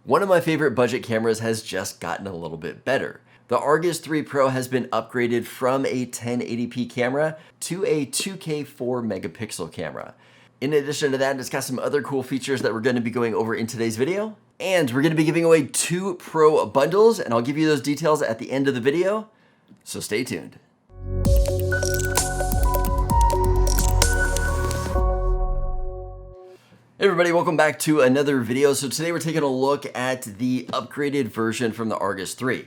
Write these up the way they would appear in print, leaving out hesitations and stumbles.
One of my favorite budget cameras has just gotten a little bit better. The Argus 3 Pro has been upgraded from a 1080p camera to a 2K 4 megapixel camera. In addition to that, it's got some other cool features that we're going to be going over in today's video. And we're going to be giving away 2 Pro bundles, and I'll give you those details at the end of the video, so stay tuned. Hey everybody, welcome back to another video. So today we're taking a look at the upgraded version from the Argus 3.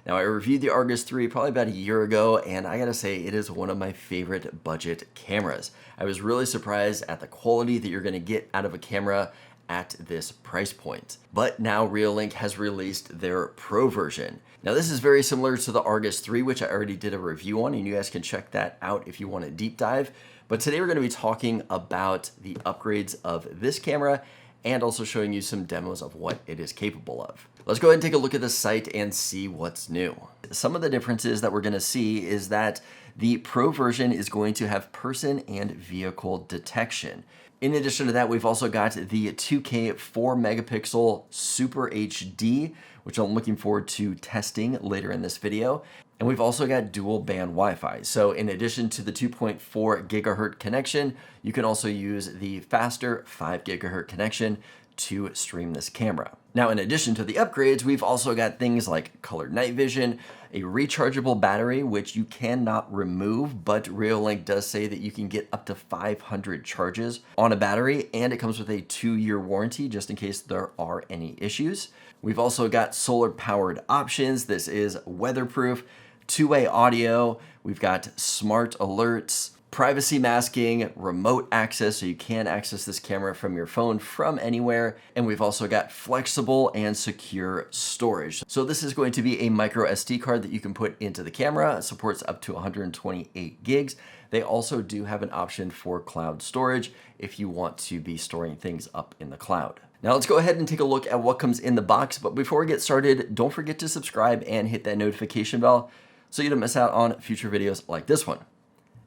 Now I reviewed the Argus 3 probably about a year ago, and I gotta say it is one of my favorite budget cameras. I was really surprised at the quality that you're gonna get out of a camera at this price point. But now Reolink has released their Pro version. Now this is very similar to the Argus 3, which I already did a review on, and you guys can check that out if you want a deep dive. But today we're going to be talking about the upgrades of this camera and also showing you some demos of what it is capable of. Let's go ahead and take a look at the site and see what's new. Some of the differences that we're going to see is that the Pro version is going to have person and vehicle detection. In addition to that, we've also got the 2K 4 megapixel Super HD, which I'm looking forward to testing later in this video. And we've also got dual band Wi-Fi. So in addition to the 2.4 gigahertz connection, you can also use the faster 5 gigahertz connection to stream this camera. Now, in addition to the upgrades, we've also got things like colored night vision, a rechargeable battery, which you cannot remove, but Reolink does say that you can get up to 500 charges on a battery, and it comes with a 2-year warranty just in case there are any issues. We've also got solar powered options. This is weatherproof, 2-way audio. We've got smart alerts, privacy masking, remote access, so you can access this camera from your phone from anywhere. And we've also got flexible and secure storage. So this is going to be a micro SD card that you can put into the camera. It supports up to 128 gigs. They also do have an option for cloud storage if you want to be storing things up in the cloud. Now let's go ahead and take a look at what comes in the box. But before we get started, don't forget to subscribe and hit that notification bell so you don't miss out on future videos like this one.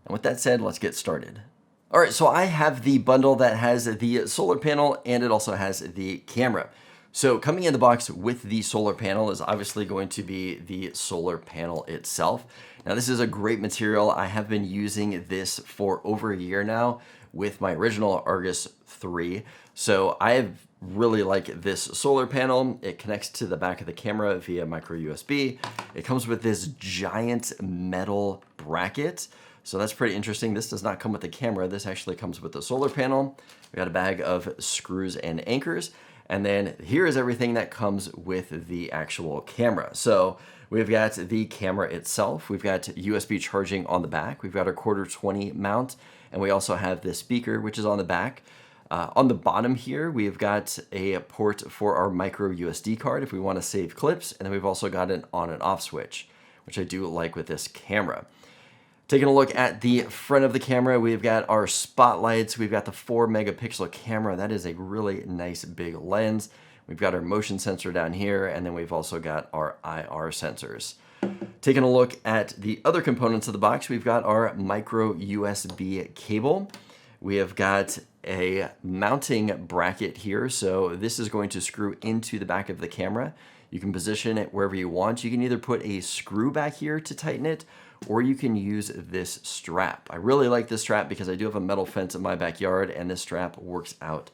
And with that said, let's get started. All right, so I have the bundle that has the solar panel and it also has the camera. So coming in the box with the solar panel is obviously going to be the solar panel itself. Now this is a great material. I have been using this for over a year now with my original Argus 3. So I really like this solar panel. It connects to the back of the camera via micro USB. It comes with this giant metal bracket. So that's pretty interesting. This does not come with the camera. This actually comes with the solar panel. We got a bag of screws and anchors. And then here is everything that comes with the actual camera. So we've got the camera itself. We've got USB charging on the back. We've got our quarter 20 mount. And we also have the speaker, which is on the back. On the bottom here, we've got a port for our micro SD card if we want to save clips. And then we've also got an on and off switch, which I do like with this camera. Taking a look at the front of the camera, we've got our spotlights. We've got the 4 megapixel camera. That is a really nice big lens. We've got our motion sensor down here, and then we've also got our IR sensors. Taking a look at the other components of the box, we've got our micro USB cable. We have got a mounting bracket here. So this is going to screw into the back of the camera. You can position it wherever you want. You can either put a screw back here to tighten it, or you can use this strap. I really like this strap because I do have a metal fence in my backyard and this strap works out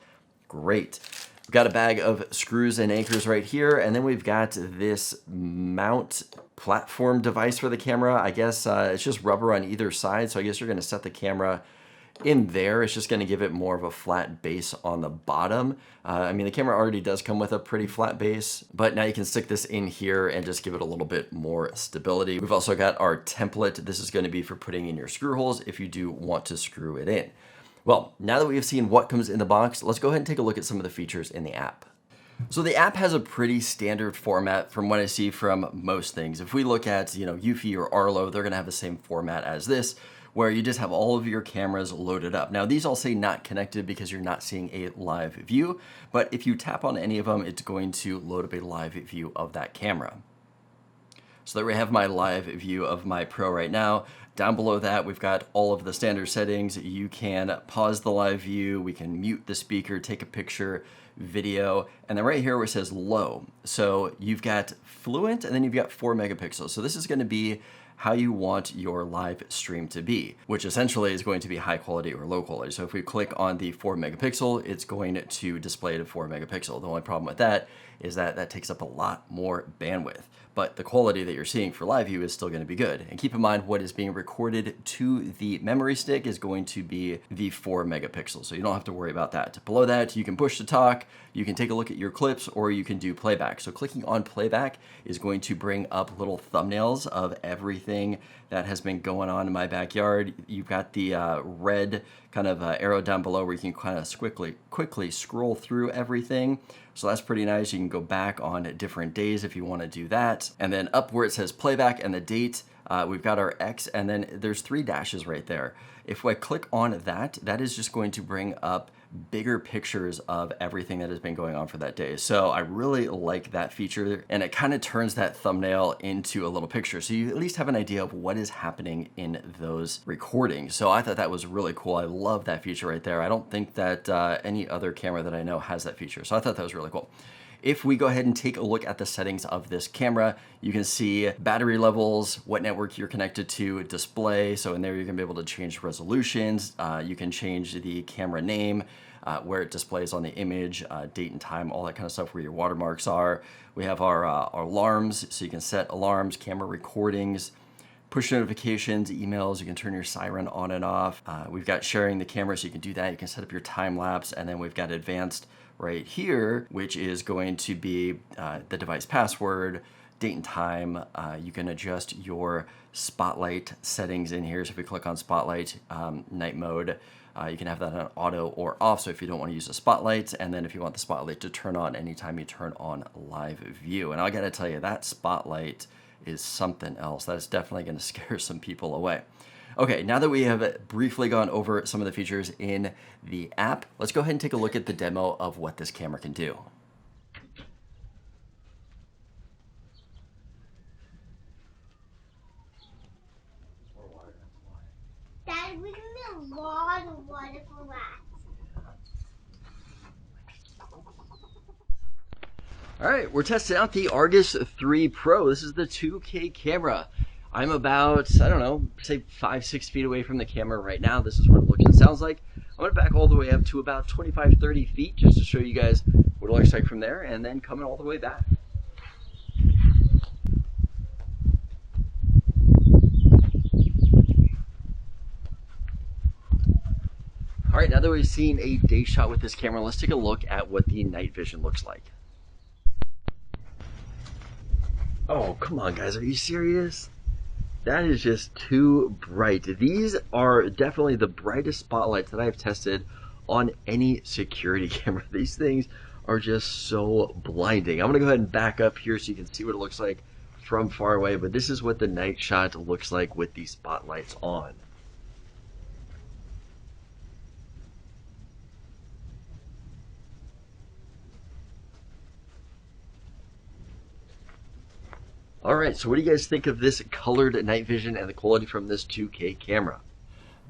great. We've got a bag of screws and anchors right here, and then we've got this mount platform device for the camera. I guess it's just rubber on either side, so I guess you're gonna set the camera in there. It's just going to give it more of a flat base on the bottom. I mean, the camera already does come with a pretty flat base, but now you can stick this in here and just give it a little bit more stability. We've also got our template. This is going to be for putting in your screw holes if you do want to screw it in. Well, now that we've seen what comes in the box, let's go ahead and take a look at some of the features in the app. So the app has a pretty standard format from what I see from most things. If we look at, Eufy or Arlo, they're going to have the same format as this, where you just have all of your cameras loaded up. Now these all say not connected because you're not seeing a live view, but if you tap on any of them, it's going to load up a live view of that camera. So there we have my live view of my Pro right now. Down below that, we've got all of the standard settings. You can pause the live view, we can mute the speaker, take a picture, video, and then right here where it says low. So you've got fluent and then you've got 4 megapixels. So this is going to be how you want your live stream to be, which essentially is going to be high quality or low quality. So if we click on the 4 megapixel, it's going to display to 4 megapixel. The only problem with that is that that takes up a lot more bandwidth, but the quality that you're seeing for live view is still going to be good. And keep in mind, what is being recorded to the memory stick is going to be the 4 megapixels. So you don't have to worry about that. Below that, you can push to talk, you can take a look at your clips, or you can do playback. So clicking on playback is going to bring up little thumbnails of everything that has been going on in my backyard. You've got the red kind of arrow down below where you can kind of quickly scroll through everything. So that's pretty nice. You can go back on different days if you want to do that. And then up where it says playback and the date, we've got our X, and then there's 3 dashes right there. If I click on that, that is just going to bring up bigger pictures of everything that has been going on for that day. So I really like that feature, and it kind of turns that thumbnail into a little picture. So you at least have an idea of what is happening in those recordings. So I thought that was really cool. I love that feature right there. I don't think that any other camera that I know has that feature. So I thought that was really cool. If we go ahead and take a look at the settings of this camera, you can see battery levels, what network you're connected to, display. So in there, you're gonna be able to change resolutions. You can change the camera name, where it displays on the image, date and time, all that kind of stuff, where your watermarks are. We have our alarms, so you can set alarms, camera recordings, push notifications, emails. You can turn your siren on and off. We've got sharing the camera, so you can do that. You can set up your time lapse, and then we've got advanced right here, which is going to be the device password, date and time. You can adjust your spotlight settings in here. So if we click on spotlight, night mode, you can have that on auto or off. So if you don't want to use the spotlight, and then if you want the spotlight to turn on anytime you turn on live view. And I gotta tell you, that spotlight is something else. That is definitely gonna scare some people away. Okay, now that we have briefly gone over some of the features in the app, let's go ahead and take a look at the demo of what this camera can do. Dad, we can get a lot of water for that. All right, we're testing out the Argus 3 Pro. This is the 2K camera. I'm about, I don't know, say 5-6 feet away from the camera right now. This is what it looks and sounds like. I'm gonna back all the way up to about 25-30 feet just to show you guys what it looks like from there, and then coming all the way back. All right, now that we've seen a day shot with this camera, let's take a look at what the night vision looks like. Oh, come on guys, are you serious? That is just too bright. These are definitely the brightest spotlights that I've tested on any security camera. These things are just so blinding. I'm gonna go ahead and back up here so you can see what it looks like from far away, but this is what the night shot looks like with these spotlights on. All right, so what do you guys think of this colored night vision and the quality from this 2K camera?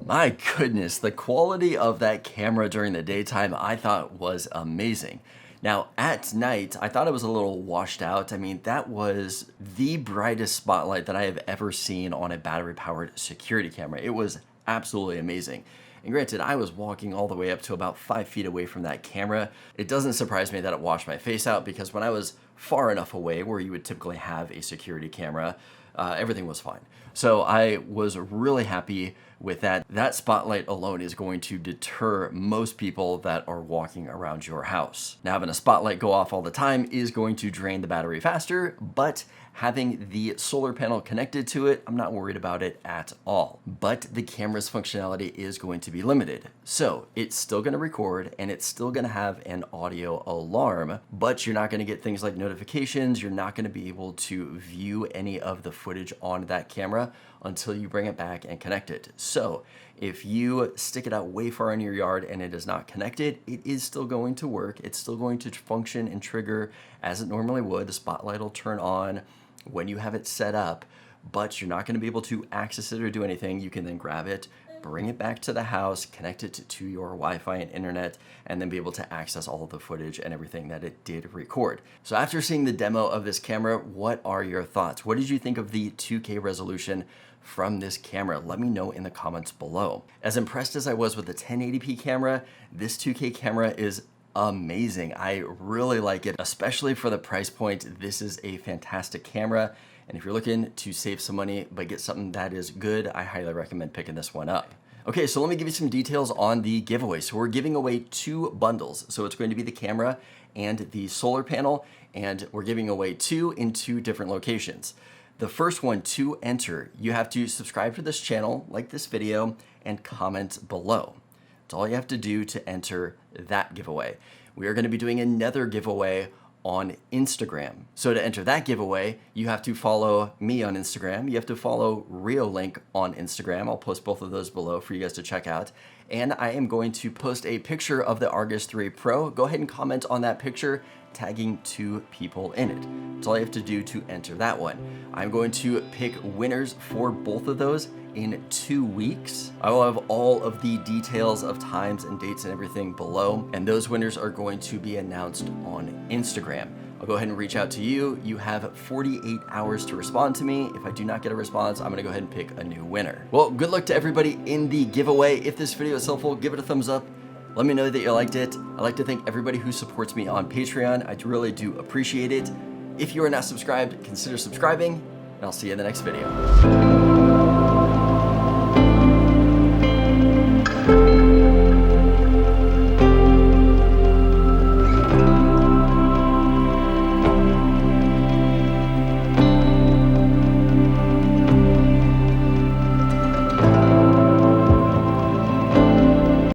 My goodness, the quality of that camera during the daytime I thought was amazing. Now at night, I thought it was a little washed out. I mean, that was the brightest spotlight that I have ever seen on a battery powered security camera. It was absolutely amazing. And granted, I was walking all the way up to about 5 feet away from that camera. It doesn't surprise me that it washed my face out, because when I was far enough away where you would typically have a security camera, everything was fine. So I was really happy with that. That spotlight alone is going to deter most people that are walking around your house. Now, having a spotlight go off all the time is going to drain the battery faster, but having the solar panel connected to it, I'm not worried about it at all. But the camera's functionality is going to be limited. So it's still gonna record and it's still gonna have an audio alarm, but you're not gonna get things like notifications. You're not gonna be able to view any of the footage on that camera until you bring it back and connect it. So if you stick it out way far in your yard and it is not connected, it is still going to work. It's still going to function and trigger as it normally would. The spotlight will turn on. when you have it set up, but you're not going to be able to access it or do anything, you can then grab it, bring it back to the house, connect it to your Wi-Fi and internet, and then be able to access all of the footage and everything that it did record. So after seeing the demo of this camera, what are your thoughts? What did you think of the 2K resolution from this camera? Let me know in the comments below. As impressed as I was with the 1080p camera, this 2K camera is amazing. I really like it, especially for the price point. This is a fantastic camera. And if you're looking to save some money but get something that is good, I highly recommend picking this one up. Okay, so let me give you some details on the giveaway. So we're giving away 2 bundles. So it's going to be the camera and the solar panel, and we're giving away 2 in 2 different locations. The first one, to enter, you have to subscribe to this channel, like this video, and comment below. That's all you have to do to enter that giveaway. We are going to be doing another giveaway on Instagram. So to enter that giveaway, you have to follow me on Instagram. You have to follow Reolink on Instagram. I'll post both of those below for you guys to check out. And I am going to post a picture of the Argus 3 Pro. Go ahead and comment on that picture, tagging 2 people in it. That's all you have to do to enter that one. I'm going to pick winners for both of those in 2 weeks. I will have all of the details of times and dates and everything below, and those winners are going to be announced on Instagram. I'll go ahead and reach out to you. You have 48 hours to respond to me. If I do not get a response, I'm gonna go ahead and pick a new winner. Well, good luck to everybody in the giveaway. If this video is helpful, give it a thumbs up. Let me know that you liked it. I'd like to thank everybody who supports me on Patreon. I really do appreciate it. If you are not subscribed, consider subscribing, and I'll see you in the next video.